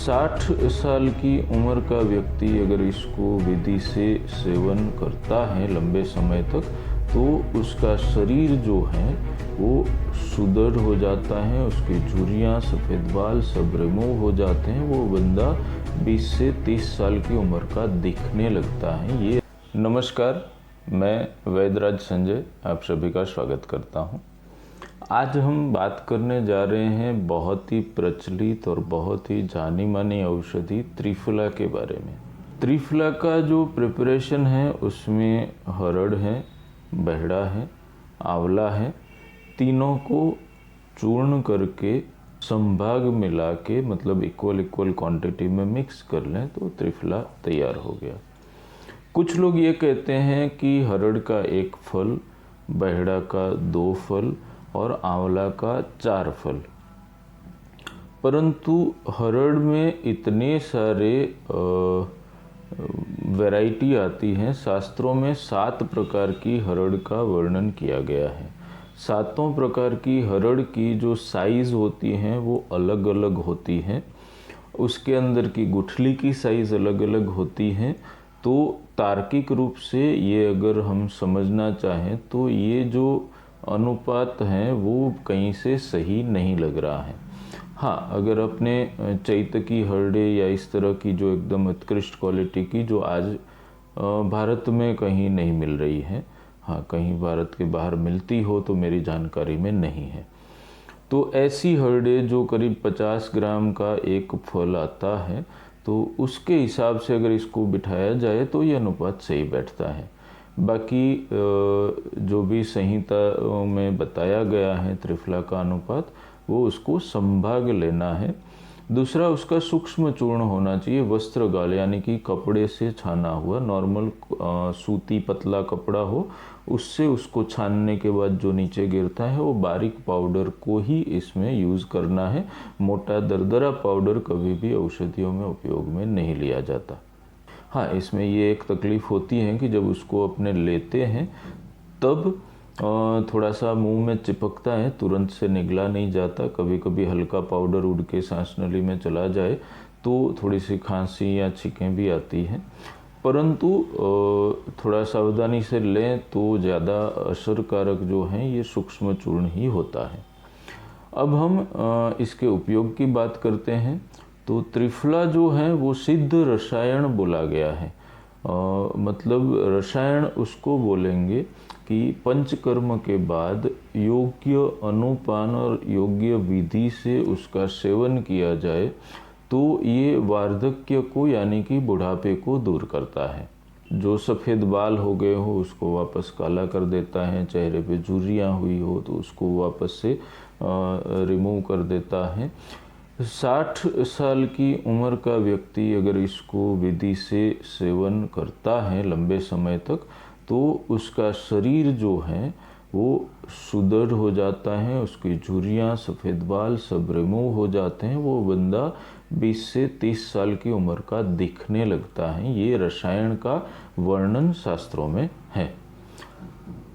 60 साल की उम्र का व्यक्ति अगर इसको विधि से सेवन करता है लंबे समय तक, तो उसका शरीर जो है वो सुदृढ़ हो जाता है, उसकी झुर्रियाँ, सफ़ेद बाल सब रिमूव हो जाते हैं, वो बंदा 20 से 30 साल की उम्र का दिखने लगता है। ये नमस्कार, मैं वैद्यराज संजय आप सभी का स्वागत करता हूँ। आज हम बात करने जा रहे हैं बहुत ही प्रचलित और बहुत ही जानी मानी औषधि त्रिफला के बारे में। त्रिफला का जो प्रिपरेशन है उसमें हरड़ है, बहड़ा है, आंवला है, तीनों को चूर्ण करके संभाग मिला के मतलब इक्वल क्वांटिटी में मिक्स कर लें तो त्रिफला तैयार हो गया। कुछ लोग ये कहते हैं कि हरड़ का 1 फल, बहड़ा का 2 फल और आंवला का 4 फल, परंतु हरड़ में इतने सारे वैरायटी आती हैं। शास्त्रों में 7 प्रकार की हरड़ का वर्णन किया गया है। 7 प्रकार की हरड़ की जो साइज़ होती हैं वो अलग अलग होती हैं, उसके अंदर की गुठली की साइज़ अलग अलग होती हैं। तो तार्किक रूप से ये अगर हम समझना चाहें तो ये जो अनुपात हैं वो कहीं से सही नहीं लग रहा है। हाँ, अगर अपने चैत की हरड़े या इस तरह की जो एकदम उत्कृष्ट क्वालिटी की जो आज भारत में कहीं नहीं मिल रही है, हाँ कहीं भारत के बाहर मिलती हो तो मेरी जानकारी में नहीं है, तो ऐसी हरड़े जो करीब 50 ग्राम का 1 फल आता है, तो उसके हिसाब से अगर इसको बिठाया जाए तो ये अनुपात सही बैठता है। बाकी जो भी संहिता में बताया गया है त्रिफला का अनुपात, वो उसको संभाग लेना है। दूसरा, उसका सूक्ष्म चूर्ण होना चाहिए, वस्त्र गाल यानी कि कपड़े से छाना हुआ। नॉर्मल सूती पतला कपड़ा हो, उससे उसको छानने के बाद जो नीचे गिरता है वो बारीक पाउडर को ही इसमें यूज़ करना है। मोटा दरदरा पाउडर कभी भी औषधियों में उपयोग में नहीं लिया जाता। हाँ, इसमें ये एक तकलीफ़ होती है कि जब उसको अपने लेते हैं तब थोड़ा सा मुंह में चिपकता है, तुरंत से निगला नहीं जाता। कभी कभी हल्का पाउडर उड़ के सांस नली में चला जाए तो थोड़ी सी खांसी या छींकें भी आती हैं, परंतु थोड़ा सावधानी से लें तो ज़्यादा असरकारक जो है ये सूक्ष्म चूर्ण ही होता है। अब हम इसके उपयोग की बात करते हैं। तो त्रिफला जो है वो सिद्ध रसायन बोला गया है, मतलब रसायन उसको बोलेंगे कि पंचकर्म के बाद योग्य अनुपान और योग्य विधि से उसका सेवन किया जाए तो ये वार्धक्य को यानी कि बुढ़ापे को दूर करता है। जो सफ़ेद बाल हो गए हो उसको वापस काला कर देता है, चेहरे पे झुर्रियाँ हुई हो तो उसको वापस से रिमूव कर देता है। 60 साल की उम्र का व्यक्ति अगर इसको विधि से सेवन करता है लंबे समय तक, तो उसका शरीर जो है वो सुदृढ़ हो जाता है, उसकी झुर्रियाँ, सफ़ेद बाल सब रिमूव हो जाते हैं, वो बंदा 20 से 30 साल की उम्र का दिखने लगता है। ये रसायन का वर्णन शास्त्रों में है।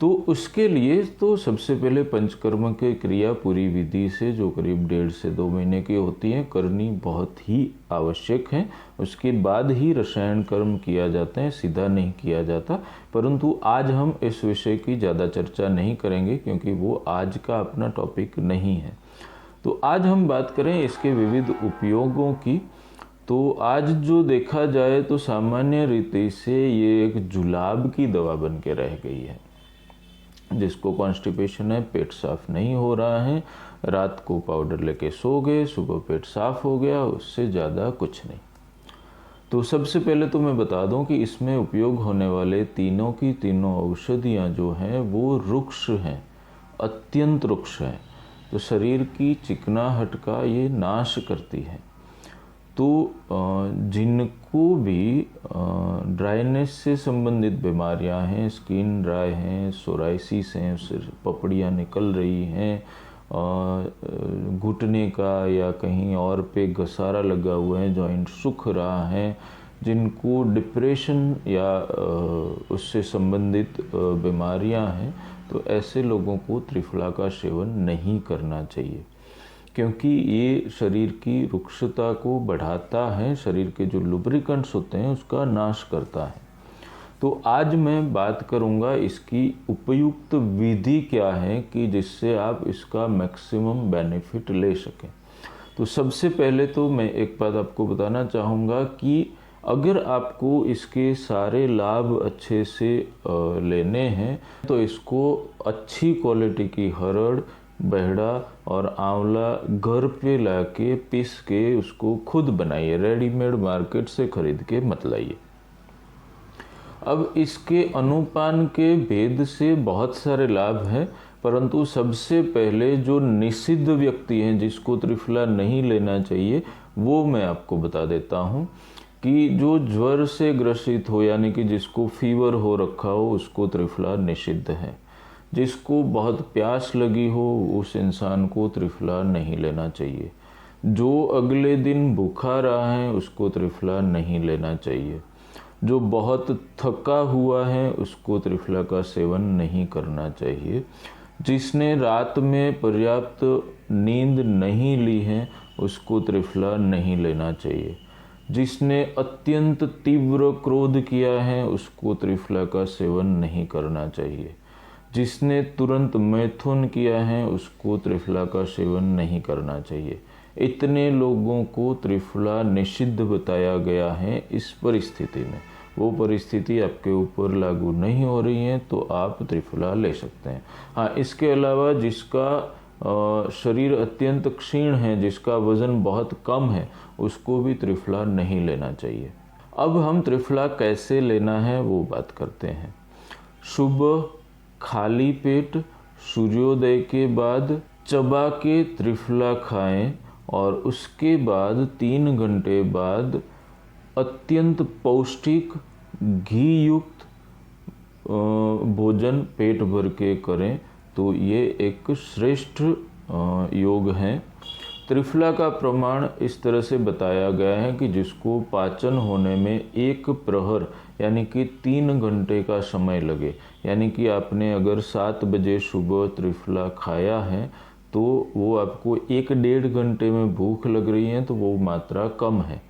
तो उसके लिए तो सबसे पहले पंचकर्म के क्रिया पूरी विधि से जो करीब 1.5 से 2 महीने की होती हैं करनी बहुत ही आवश्यक है। उसके बाद ही रसायन कर्म किया जाता है, सीधा नहीं किया जाता। परंतु आज हम इस विषय की ज़्यादा चर्चा नहीं करेंगे क्योंकि वो आज का अपना टॉपिक नहीं है। तो आज हम बात करें इसके विविध उपयोगों की। तो आज जो देखा जाए तो सामान्य रीति से ये एक जुलाब की दवा बन के रह गई है। जिसको कॉन्स्टिपेशन है, पेट साफ नहीं हो रहा है, रात को पाउडर लेके सो गए, सुबह पेट साफ हो गया, उससे ज़्यादा कुछ नहीं। तो सबसे पहले तो मैं बता दूं कि इसमें उपयोग होने वाले तीनों की तीनों औषधियाँ जो हैं वो रुक्ष हैं, अत्यंत रुक्ष हैं। तो शरीर की चिकनाहट का ये नाश करती है। तो जिनको भी ड्राइनेस से संबंधित बीमारियां हैं, स्किन ड्राई हैं, सोराइसिस हैं, पपड़ियाँ निकल रही हैं, घुटने का या कहीं और पे घसारा लगा हुआ है, जॉइंट सूख रहा है, जिनको डिप्रेशन या उससे संबंधित बीमारियां हैं, तो ऐसे लोगों को त्रिफला का सेवन नहीं करना चाहिए। क्योंकि ये शरीर की रुक्षता को बढ़ाता है, शरीर के जो लुब्रिकेंट्स होते हैं उसका नाश करता है। तो आज मैं बात करूंगा इसकी उपयुक्त विधि क्या है कि जिससे आप इसका मैक्सिमम बेनिफिट ले सकें। तो सबसे पहले तो मैं एक बात आपको बताना चाहूँगा कि अगर आपको इसके सारे लाभ अच्छे से लेने हैं तो इसको अच्छी क्वालिटी की हरड़, बहड़ा और आंवला घर पे लाके पीस के उसको खुद बनाइए, रेडीमेड मार्केट से खरीद के मत लाइए। अब इसके अनुपान के भेद से बहुत सारे लाभ हैं, परंतु सबसे पहले जो निषिद्ध व्यक्ति हैं जिसको त्रिफला नहीं लेना चाहिए वो मैं आपको बता देता हूँ कि जो ज्वर से ग्रसित हो, यानी कि जिसको फीवर हो रखा हो, उसको त्रिफला निषिद्ध है। जिसको बहुत प्यास लगी हो उस इंसान को त्रिफला नहीं लेना चाहिए। जो अगले दिन भूखा रहा है उसको त्रिफला नहीं लेना चाहिए। जो बहुत थका हुआ है उसको त्रिफला का सेवन नहीं करना चाहिए। जिसने रात में पर्याप्त नींद नहीं ली है उसको त्रिफला नहीं लेना चाहिए। जिसने अत्यंत तीव्र क्रोध किया है उसको त्रिफला का सेवन नहीं करना चाहिए। जिसने तुरंत मैथुन किया है उसको त्रिफला का सेवन नहीं करना चाहिए। इतने लोगों को त्रिफला निषिद्ध बताया गया है। इस परिस्थिति में वो परिस्थिति आपके ऊपर लागू नहीं हो रही है तो आप त्रिफला ले सकते हैं। हाँ, इसके अलावा जिसका शरीर अत्यंत क्षीण है, जिसका वजन बहुत कम है, उसको भी त्रिफला नहीं लेना चाहिए। अब हम त्रिफला कैसे लेना है वो बात करते हैं। सुबह खाली पेट सूर्योदय के बाद चबा के त्रिफला खाएं और उसके बाद 3 घंटे बाद अत्यंत पौष्टिक घी युक्त भोजन पेट भर के करें तो ये एक श्रेष्ठ योग है। त्रिफला का प्रमाण इस तरह से बताया गया है कि जिसको पाचन होने में 1 प्रहर यानी कि 3 घंटे का समय लगे, यानी कि आपने अगर 7 बजे सुबह त्रिफला खाया है तो वो आपको 1-1.5 घंटे में भूख लग रही है तो वो मात्रा कम है।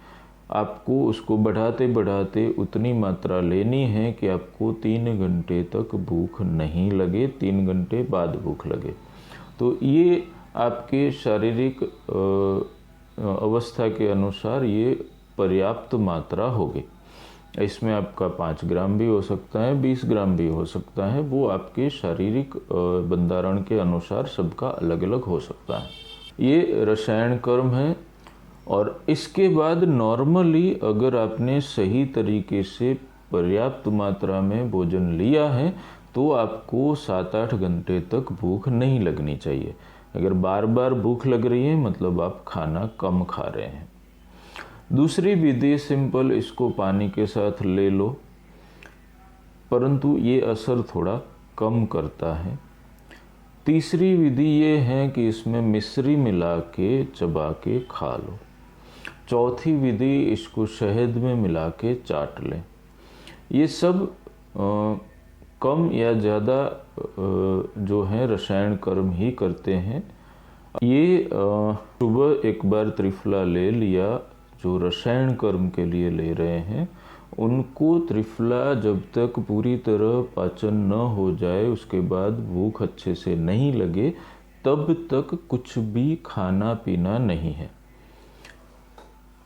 आपको उसको बढ़ाते बढ़ाते उतनी मात्रा लेनी है कि आपको 3 घंटे तक भूख नहीं लगे, 3 घंटे बाद भूख लगे। तो ये आपके शारीरिक अवस्था के अनुसार ये पर्याप्त मात्रा होगी। इसमें आपका 5 ग्राम भी हो सकता है, 20 ग्राम भी हो सकता है, वो आपके शारीरिक बंधारण के अनुसार सबका अलग अलग हो सकता है। ये रसायन कर्म है। और इसके बाद नॉर्मली अगर आपने सही तरीके से पर्याप्त मात्रा में भोजन लिया है तो आपको 7-8 घंटे तक भूख नहीं लगनी चाहिए। अगर बार बार भूख लग रही है मतलब आप खाना कम खा रहे हैं। दूसरी विधि सिंपल, इसको पानी के साथ ले लो, परंतु ये असर थोड़ा कम करता है। तीसरी विधि ये है कि इसमें मिश्री मिला के चबा के खा लो। चौथी विधि, इसको शहद में मिला के चाट लें। ये सब कम या ज़्यादा जो है रसायन कर्म ही करते हैं। ये सुबह एक बार त्रिफला ले लिया, जो रसायन कर्म के लिए ले रहे हैं उनको त्रिफला जब तक पूरी तरह पाचन न हो जाए, उसके बाद भूख अच्छे से नहीं लगे, तब तक कुछ भी खाना पीना नहीं है।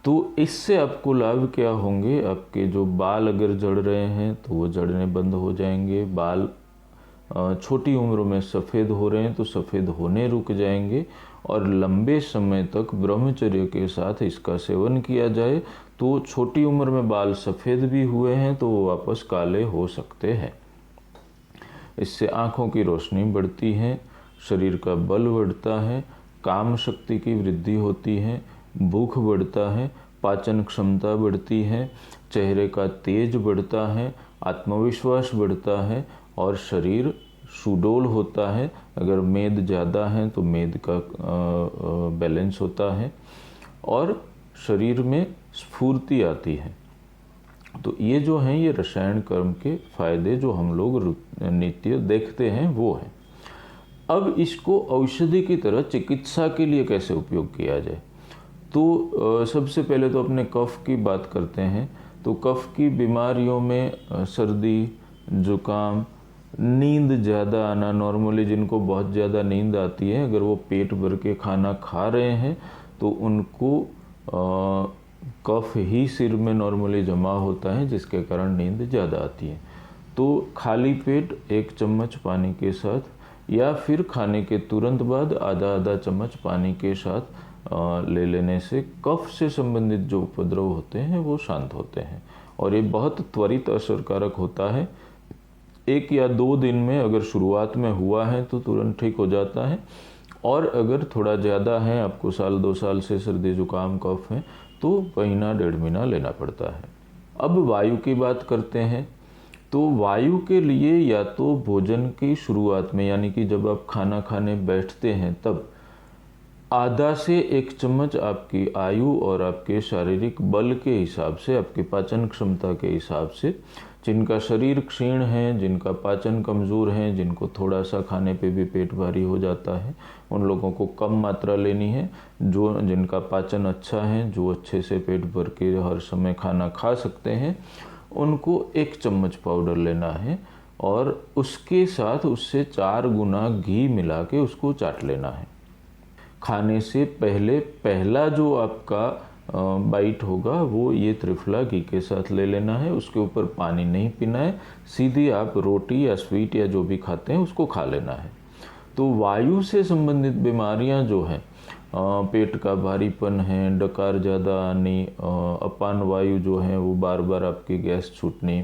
तो इससे आपको लाभ क्या होंगे? आपके जो बाल अगर जड़ रहे हैं तो वो जड़ने बंद हो जाएंगे। बाल छोटी उम्र में सफ़ेद हो रहे हैं तो सफ़ेद होने रुक जाएंगे। और लंबे समय तक ब्रह्मचर्य के साथ इसका सेवन किया जाए तो छोटी उम्र में बाल सफ़ेद भी हुए हैं तो वो वापस काले हो सकते हैं। इससे आँखों की रोशनी बढ़ती है, शरीर का बल बढ़ता है, काम शक्ति की वृद्धि होती है, भूख बढ़ता है, पाचन क्षमता बढ़ती है, चेहरे का तेज बढ़ता है, आत्मविश्वास बढ़ता है और शरीर सुडौल होता है। अगर मेद ज़्यादा है तो मेद का बैलेंस होता है और शरीर में स्फूर्ति आती है। तो ये जो हैं ये रसायन कर्म के फायदे जो हम लोग नित्य देखते हैं वो हैं। अब इसको औषधि की तरह चिकित्सा के लिए कैसे उपयोग किया जाए, तो सबसे पहले तो अपने कफ की बात करते हैं। तो कफ की बीमारियों में सर्दी, जुकाम, नींद ज़्यादा आना, नॉर्मली जिनको बहुत ज़्यादा नींद आती है, अगर वो पेट भर के खाना खा रहे हैं तो उनको कफ ही सिर में नॉर्मली जमा होता है, जिसके कारण नींद ज़्यादा आती है। तो खाली पेट 1 चम्मच पानी के साथ या फिर खाने के तुरंत बाद आधा आधा चम्मच पानी के साथ ले लेने से कफ से संबंधित जो उपद्रव होते हैं वो शांत होते हैं, और ये बहुत त्वरित असरकारक होता है। 1 या 2 दिन में अगर शुरुआत में हुआ है तो तुरंत ठीक हो जाता है, और अगर थोड़ा ज़्यादा है, आपको 1-2 साल से सर्दी जुकाम कफ है, तो महीना 1.5 महीना लेना पड़ता है। अब वायु की बात करते हैं। तो वायु के लिए या तो भोजन की शुरुआत में, यानी कि जब आप खाना खाने बैठते हैं तब आधा से 1 चम्मच आपकी आयु और आपके शारीरिक बल के हिसाब से, आपकी पाचन क्षमता के हिसाब से, जिनका शरीर क्षीण है, जिनका पाचन कमज़ोर है, जिनको थोड़ा सा खाने पे भी पेट भारी हो जाता है, उन लोगों को कम मात्रा लेनी है। जिनका पाचन अच्छा है, जो अच्छे से पेट भर के हर समय खाना खा सकते हैं, उनको 1 चम्मच पाउडर लेना है, और उसके साथ उससे 4 गुना घी मिला के उसको चाट लेना है। खाने से पहले पहला जो आपका बाइट होगा वो ये त्रिफला घी के साथ ले लेना है। उसके ऊपर पानी नहीं पीना है, सीधी आप रोटी या स्वीट या जो भी खाते हैं उसको खा लेना है। तो वायु से संबंधित बीमारियां जो हैं, पेट का भारीपन है, डकार ज़्यादा आनी, अपान वायु जो है वो बार बार आपकी गैस छूटनी,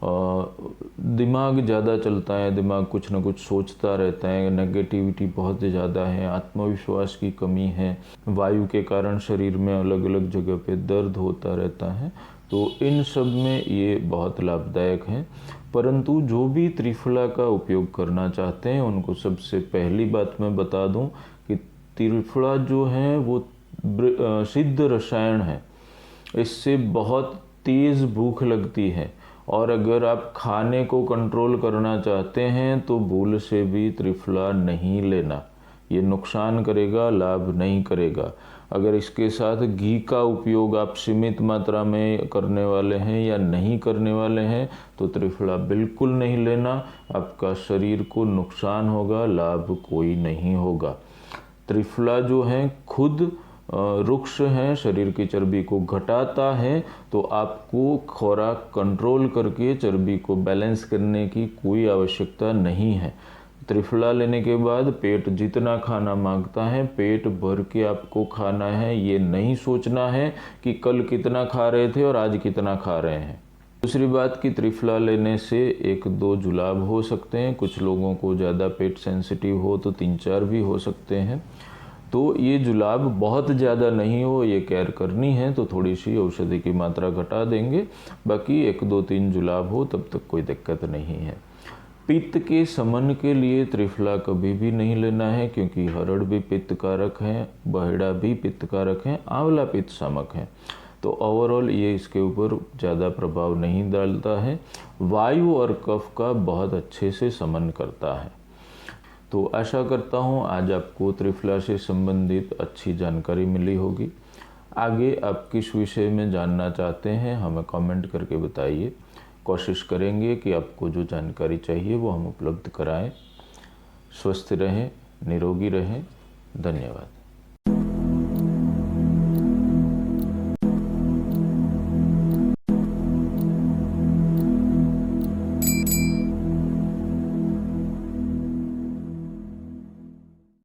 दिमाग ज़्यादा चलता है, दिमाग कुछ ना कुछ सोचता रहता है, नेगेटिविटी बहुत ज़्यादा है, आत्मविश्वास की कमी है, वायु के कारण शरीर में अलग अलग जगह पे दर्द होता रहता है, तो इन सब में ये बहुत लाभदायक है। परंतु जो भी त्रिफला का उपयोग करना चाहते हैं उनको सबसे पहली बात मैं बता दूं कि त्रिफला जो है वो सिद्ध रसायन है, इससे बहुत तेज़ भूख लगती है, और अगर आप खाने को कंट्रोल करना चाहते हैं तो भूल से भी त्रिफला नहीं लेना, ये नुकसान करेगा, लाभ नहीं करेगा। अगर इसके साथ घी का उपयोग आप सीमित मात्रा में करने वाले हैं या नहीं करने वाले हैं तो त्रिफला बिल्कुल नहीं लेना, आपका शरीर को नुकसान होगा, लाभ कोई नहीं होगा। त्रिफला जो है खुद रुक्ष हैं, शरीर की चर्बी को घटाता है, तो आपको खुराक कंट्रोल करके चर्बी को बैलेंस करने की कोई आवश्यकता नहीं है। त्रिफला लेने के बाद पेट जितना खाना मांगता है पेट भर के आपको खाना है, ये नहीं सोचना है कि कल कितना खा रहे थे और आज कितना खा रहे हैं। दूसरी बात कि त्रिफला लेने से 1-2 जुलाब हो सकते हैं, कुछ लोगों को ज़्यादा पेट सेंसिटिव हो तो 3-4 भी हो सकते हैं। तो ये जुलाब बहुत ज़्यादा नहीं हो, ये केयर करनी है तो थोड़ी सी औषधि की मात्रा घटा देंगे, बाकी 1-2-3 जुलाब हो तब तक कोई दिक्कत नहीं है। पित्त के समन के लिए त्रिफला कभी भी नहीं लेना है, क्योंकि हरड़ भी पित्तकारक है, बहेड़ा भी पित्तकारक है, आंवला पित्त शामक है, तो ओवरऑल ये इसके ऊपर ज़्यादा प्रभाव नहीं डालता है। वायु और कफ का बहुत अच्छे से समन करता है। तो आशा करता हूँ आज आपको त्रिफला से संबंधित अच्छी जानकारी मिली होगी। आगे आप किस विषय में जानना चाहते हैं हमें कमेंट करके बताइए, कोशिश करेंगे कि आपको जो जानकारी चाहिए वो हम उपलब्ध कराएं। स्वस्थ रहें, निरोगी रहें। धन्यवाद।